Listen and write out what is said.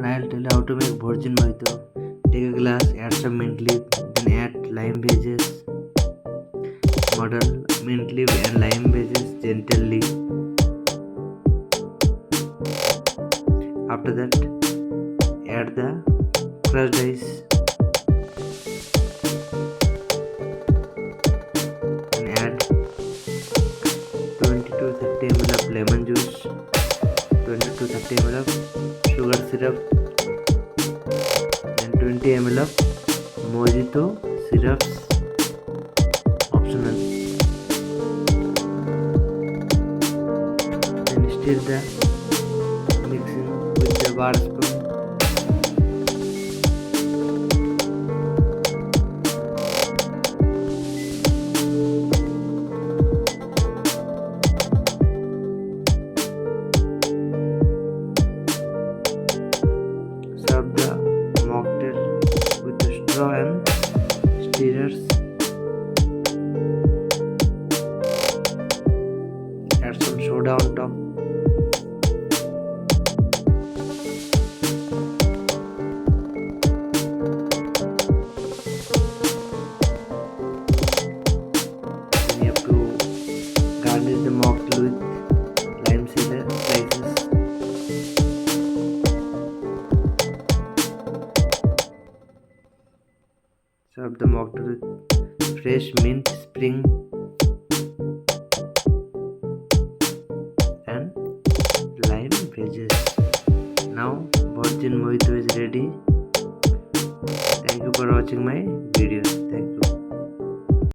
and I'll tell you how to make virgin mojito. Take a glass, add some mint leaf, then add lime wedges. Muddle mint leaf and lime wedges gently. After that, add the crushed ice and add 20 to 30 ml of lemon juice, 20 to 30 ml of sugar syrup, and 20 ml of Mojito syrups, optional. Then stir the mixing with the bar spoon. Serve the mocktail with the straw and stirrers. Add some soda on top. Then you have to garnish the mocktail with lime slices. Serve the mocktail with fresh mint, spring, and lime wedges. Now, virgin mojito is ready. Thank you for watching my